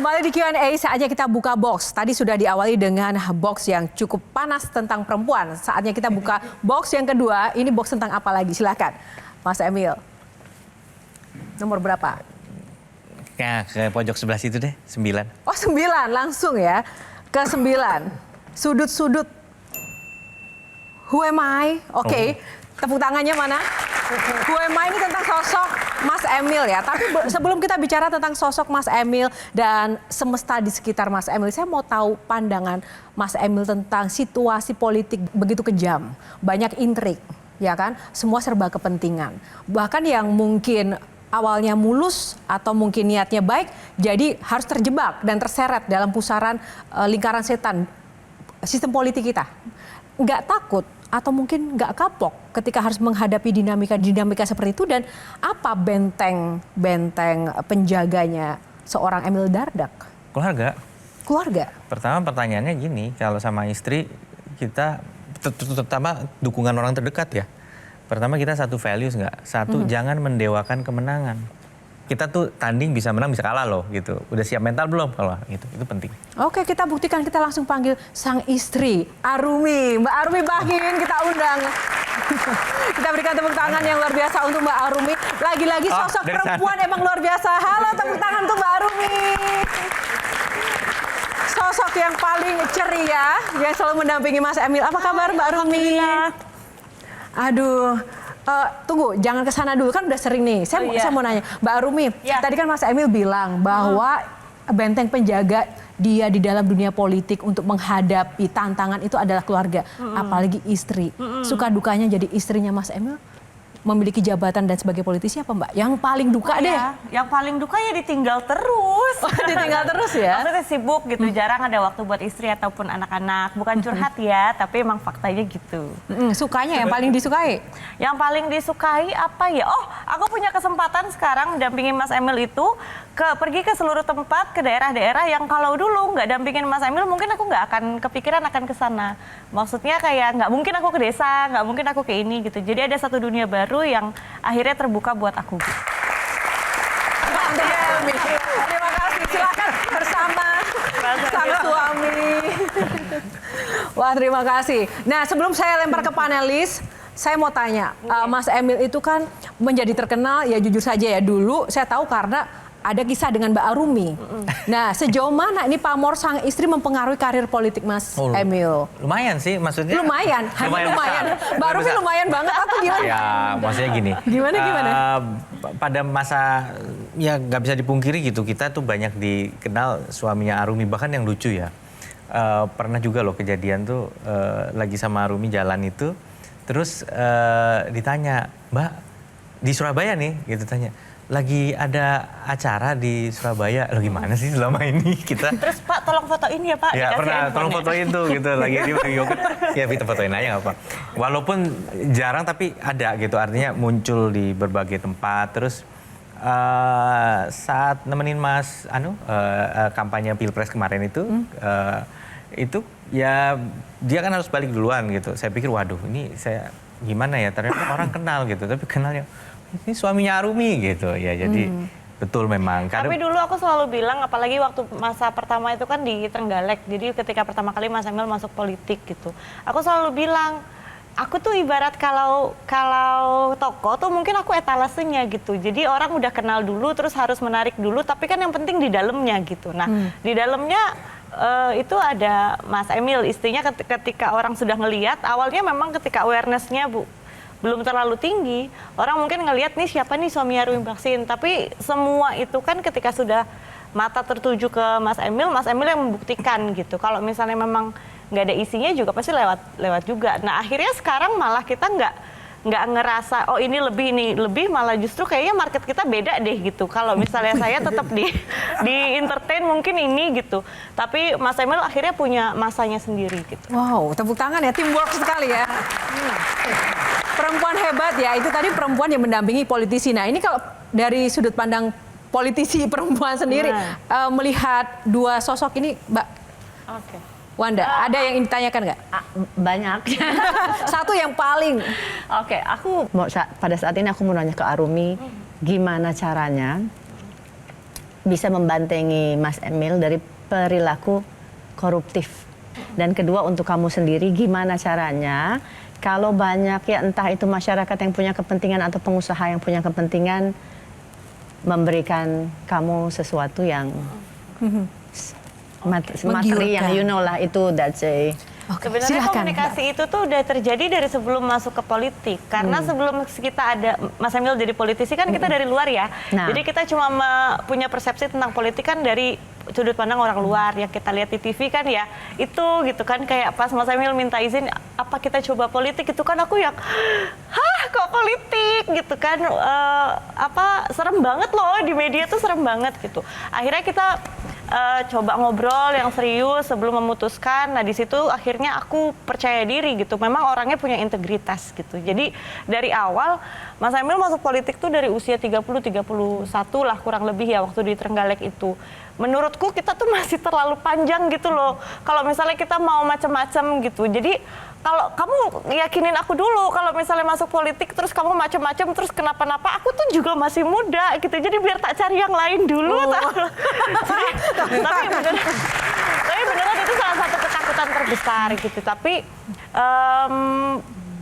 Kembali di Q&A, saatnya kita buka box. Tadi sudah diawali dengan box yang cukup panas tentang perempuan. Saatnya kita buka box yang kedua. Ini box tentang apa lagi? Silakan, Mas Emil. Nomor berapa? Ya, ke pojok sebelah situ deh, 9. Oh, 9, langsung ya. Ke 9. Sudut-sudut. Who am I? Oke. Tepuk tangannya mana? Who am I ini tentang sosok Mas Emil ya. Tapi sebelum kita bicara tentang sosok Mas Emil dan semesta di sekitar Mas Emil, saya mau tahu pandangan Mas Emil tentang situasi politik begitu kejam. Banyak intrik, ya kan? Semua serba kepentingan. Bahkan yang mungkin awalnya mulus atau mungkin niatnya baik, jadi harus terjebak dan terseret dalam pusaran lingkaran setan sistem politik kita. Nggak takut atau mungkin nggak kapok ketika harus menghadapi dinamika seperti itu, dan apa benteng penjaganya seorang Emil Dardak? Keluarga. Pertama pertanyaannya gini, kalau sama istri kita terutama dukungan orang terdekat ya. Pertama kita satu values nggak? Satu, jangan mendewakan kemenangan. Kita tuh tanding bisa menang bisa kalah loh gitu. Udah siap mental belum kalau gitu? Itu penting. Oke, kita buktikan, kita langsung panggil sang istri Arumi. Mbak Arumi Bahin kita undang. Kita berikan tepuk tangan yang luar biasa untuk Mbak Arumi. Lagi-lagi sosok perempuan emang luar biasa. Halo, tepuk tangan untuk Mbak Arumi. Sosok yang paling ceria yang selalu mendampingi Mas Emil. Apa kabar Mbak Arumi? Alhamdulillah. Aduh, tunggu, jangan ke sana dulu, kan udah sering nih. Saya mau nanya, Mbak Arumi, tadi kan Mas Emil bilang bahwa benteng penjaga dia di dalam dunia politik untuk menghadapi tantangan itu adalah keluarga, apalagi istri. Suka dukanya jadi istrinya Mas Emil memiliki jabatan dan sebagai politisi apa Mbak? Yang paling duka deh. Yang paling duka ya ditinggal terus. Ditinggal terus ya? Maksudnya sibuk gitu, jarang ada waktu buat istri ataupun anak-anak. Bukan curhat ya, tapi emang faktanya gitu. Sukanya yang paling disukai? Yang paling disukai apa ya? Oh, aku punya kesempatan sekarang mendampingi Mas Emil itu pergi ke seluruh tempat, ke daerah-daerah yang kalau dulu nggak dampingin Mas Emil mungkin aku nggak akan kepikiran akan ke sana. Maksudnya kayak nggak mungkin aku ke desa, nggak mungkin aku ke ini gitu. Jadi ada satu dunia baru yang akhirnya terbuka buat aku. Terima kasih, silakan bersama sang suami. Wah, terima kasih. Nah, sebelum saya lempar ke panelis, saya mau tanya, Mas Emil itu kan menjadi terkenal, ya jujur saja ya, dulu saya tahu karena ada kisah dengan Mbak Arumi. Nah, sejauh mana ini pamor sang istri mempengaruhi karir politik Mas Emil? Lumayan sih, maksudnya. Lumayan. Mbak Arumi lumayan banget atau gimana? Ya, maksudnya gini. Gimana? Pada masa, ya nggak bisa dipungkiri gitu, kita tuh banyak dikenal suaminya Arumi, bahkan yang lucu ya. Pernah juga loh kejadian tuh lagi sama Arumi jalan itu, terus ditanya, Mbak, di Surabaya nih, gitu tanya. Lagi ada acara di Surabaya, lo gimana sih selama ini kita? Terus Pak tolong fotoin ya Pak. Ya pernah, tolong fotoin tuh gitu, lagi di yogurt. Ya kita fotoin aja nggak apa. Walaupun jarang tapi ada gitu, artinya muncul di berbagai tempat. Terus saat nemenin Mas kampanye Pilpres kemarin itu ya dia kan harus balik duluan gitu. Saya pikir waduh ini saya gimana ya, ternyata orang kenal gitu, tapi kenalnya ini suaminya Arumi gitu ya, jadi betul memang. Tapi dulu aku selalu bilang, apalagi waktu masa pertama itu kan di Trenggalek, jadi ketika pertama kali Mas Emil masuk politik gitu, aku selalu bilang, aku tuh ibarat kalau toko tuh mungkin aku etalasenya gitu, jadi orang udah kenal dulu, terus harus menarik dulu, tapi kan yang penting di dalamnya gitu. Nah, di dalamnya itu ada Mas Emil, istrinya ketika orang sudah ngelihat, awalnya memang ketika awareness-nya belum terlalu tinggi, orang mungkin ngelihat nih siapa nih suami Arumi Baksin, tapi semua itu kan ketika sudah mata tertuju ke Mas Emil yang membuktikan gitu. Kalau misalnya memang nggak ada isinya juga pasti lewat juga. Nah akhirnya sekarang malah kita nggak ngerasa oh ini lebih, malah justru kayaknya market kita beda deh gitu. Kalau misalnya saya tetap di entertain mungkin ini gitu, tapi Mas Emil akhirnya punya masanya sendiri gitu. Wow, tepuk tangan ya, teamwork sekali ya. Perempuan hebat ya, itu tadi perempuan yang mendampingi politisi. Nah ini kalau dari sudut pandang politisi perempuan sendiri, melihat dua sosok ini, Mbak Wanda, ada yang ingin ditanyakan nggak? Banyak. Satu yang paling. Oke, pada saat ini aku mau nanya ke Arumi, gimana caranya bisa membantengi Mas Emil dari perilaku koruptif. Dan kedua untuk kamu sendiri gimana caranya kalau banyak ya entah itu masyarakat yang punya kepentingan atau pengusaha yang punya kepentingan memberikan kamu sesuatu yang materi yang you know lah itu that's a Sebenarnya Silahkan, komunikasi itu tuh udah terjadi dari sebelum masuk ke politik. Karena sebelum kita ada Mas Emil jadi politisi kan kita dari luar ya. Nah. Jadi kita cuma punya persepsi tentang politik kan dari sudut pandang orang luar yang kita lihat di TV kan ya. Itu gitu kan kayak pas Mas Emil minta izin apa kita coba politik itu kan aku yang hah kok politik gitu kan serem banget loh di media tuh serem banget gitu. Akhirnya kita coba ngobrol yang serius sebelum memutuskan. Nah di situ akhirnya aku percaya diri gitu. Memang orangnya punya integritas gitu. Jadi dari awal Mas Emil masuk politik tuh dari usia 30-31 lah kurang lebih ya waktu di Trenggalek itu. Menurutku kita tuh masih terlalu panjang gitu loh. Kalau misalnya kita mau macam-macam gitu. Jadi kalau kamu yakinin aku dulu kalau misalnya masuk politik terus kamu macam-macam terus kenapa-napa aku tuh juga masih muda gitu. Jadi biar tak cari yang lain dulu. Tapi beneran itu salah satu ketakutan terbesar gitu. Tapi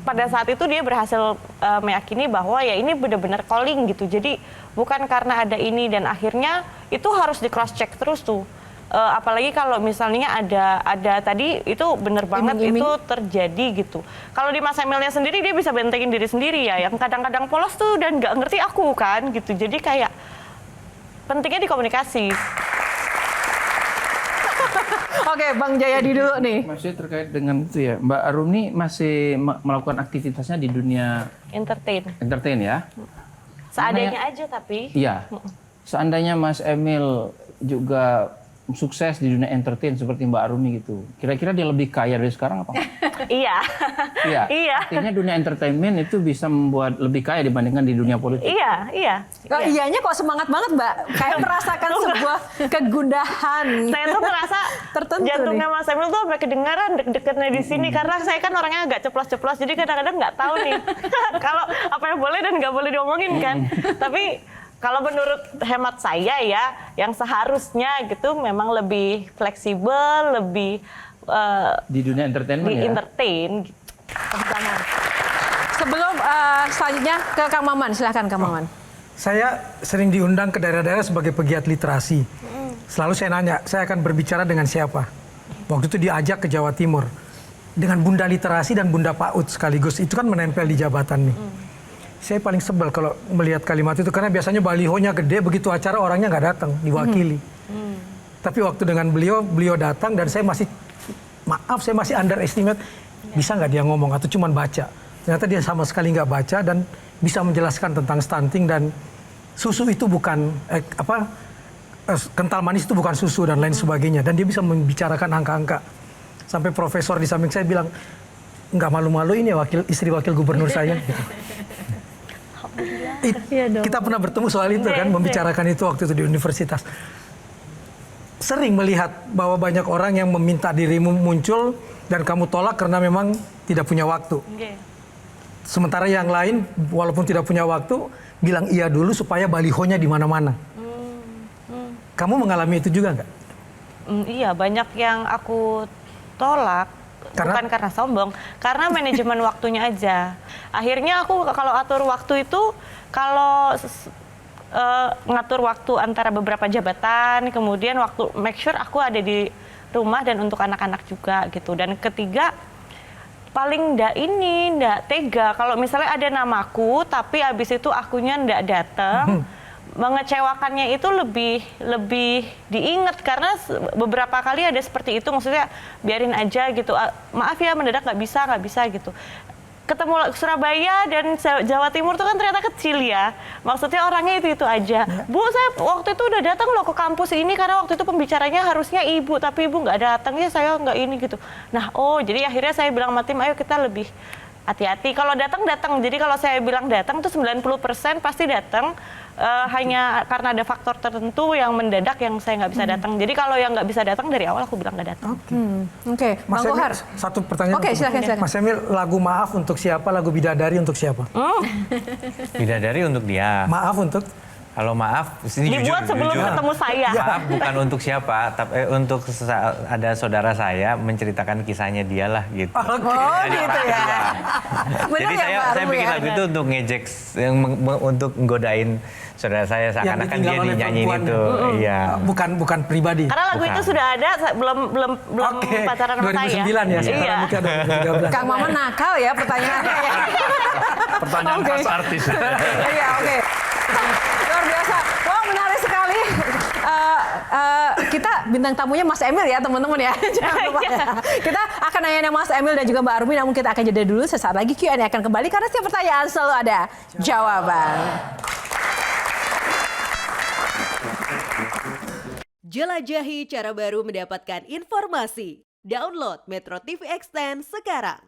pada saat itu dia berhasil meyakini bahwa ya ini benar-benar calling gitu. Jadi bukan karena ada ini dan akhirnya itu harus di cross check terus tuh. Apalagi kalau misalnya ada tadi itu bener banget itu terjadi gitu. Kalau di Mas Emilnya sendiri dia bisa bentengin diri sendiri ya, yang kadang-kadang polos tuh dan nggak ngerti aku kan gitu. Jadi kayak pentingnya di komunikasi. Oke, Bang Jayadi dulu nih. Masih terkait dengan itu ya, Mbak Arumi masih melakukan aktivitasnya di dunia entertain ya? Seadanya aja tapi. Iya. Seandainya Mas Emil juga sukses di dunia entertain seperti Mbak Arumi gitu, kira-kira dia lebih kaya dari sekarang apa? Iya. Iya. Artinya dunia entertainment itu bisa membuat lebih kaya dibandingkan di dunia politik. Iya. Oh, iyanya kok semangat banget, Mbak. Kayak merasakan sebuah kegundahan. Saya tuh merasa tertentu jantungnya nih. Mas Emil tuh sampai kedengaran deg-degannya di sini karena saya kan orangnya agak ceplos-ceplos jadi kadang-kadang nggak tahu nih kalau apa yang boleh dan nggak boleh diomongin kan. Tapi kalau menurut hemat saya ya, yang seharusnya gitu memang lebih fleksibel, lebih Di dunia entertainment di ya? entertain gitu. Sebelum selanjutnya ke Kang Maman, silahkan Kang Maman. Saya sering diundang ke daerah-daerah sebagai pegiat literasi. Selalu saya nanya, saya akan berbicara dengan siapa? Waktu itu diajak ke Jawa Timur. Dengan Bunda Literasi dan Bunda PAUD sekaligus. Itu kan menempel di jabatan nih. Saya paling sebel kalau melihat kalimat itu. Karena biasanya balihonya gede, begitu acara orangnya nggak datang, diwakili. Tapi waktu dengan beliau datang dan saya masih, maaf saya masih underestimate. Bisa nggak dia ngomong atau cuman baca? Ternyata dia sama sekali nggak baca dan bisa menjelaskan tentang stunting dan susu itu bukan kental manis itu bukan susu dan lain sebagainya, dan dia bisa membicarakan angka-angka sampai profesor di samping saya bilang nggak malu-maluin ya istri wakil gubernur saya. Gitu. Kita pernah bertemu soal itu kan, membicarakan itu waktu itu di universitas. Sering melihat bahwa banyak orang yang meminta dirimu muncul dan kamu tolak karena memang tidak punya waktu. Sementara yang lain walaupun tidak punya waktu bilang iya dulu supaya balihonya di mana-mana. Kamu mengalami itu juga nggak? Iya, banyak yang aku tolak. Bukan karena sombong, karena manajemen waktunya aja. Akhirnya aku kalau atur waktu itu, kalau ngatur waktu antara beberapa jabatan, kemudian waktu make sure aku ada di rumah dan untuk anak-anak juga gitu. Dan ketiga, paling ndak tega kalau misalnya ada namaku tapi abis itu akunya ndak datang. Mengecewakannya itu lebih diingat karena beberapa kali ada seperti itu, maksudnya biarin aja gitu, maaf ya mendadak nggak bisa gitu. Ketemu Surabaya dan Jawa Timur tuh kan ternyata kecil ya, maksudnya orangnya itu aja. Bu, saya waktu itu udah datang loh ke kampus ini karena waktu itu pembicaranya harusnya ibu tapi ibu nggak datang ya, saya nggak ini gitu. Nah jadi akhirnya saya bilang sama tim, ayo kita lebih hati-hati. Kalau datang. Jadi kalau saya bilang datang tuh 90% pasti datang. Hanya karena ada faktor tertentu yang mendadak yang saya nggak bisa datang. Jadi kalau yang nggak bisa datang dari awal aku bilang nggak datang. Oke, Mas Bang Emil, Kohar. satu pertanyaan. Oke, silakan. Mas Emil, lagu Maaf untuk siapa? Lagu Bidadari untuk siapa? Bidadari untuk dia. Maaf untuk? Kalau maaf, ini Dibuat sebelum ketemu saya. Maaf bukan untuk siapa, tapi untuk ada saudara saya menceritakan kisahnya dialah gitu. Oh gitu ya. Benar Jadi ya, Mbak saya Arumi bikin ya? lagu itu untuk ngejek, untuk nggodain saudara saya seakan-akan dia ditinggal oleh dinyanyiin perempuan. itu. Iya. Bukan pribadi. Karena lagu Bukan. itu sudah ada, belum Oke, pacaran sama saya. 2009 ya, sekarang Iya. nikah 2013. Kang Maman nakal ya pertanyaannya ya. Pertanyaan Oke. khas artis. Iya, oke. Luar biasa. Wow, menarik sekali. Kita bintang tamunya Mas Emil ya, teman-teman ya. Jangan lupa ya. Kita akan nanya Mas Emil dan juga Mbak Arumi, namun kita akan jeda dulu. Sesaat lagi Q&A akan kembali karena setiap pertanyaan selalu ada jawaban. Jelajahi cara baru mendapatkan informasi. Download Metro TV Extend sekarang.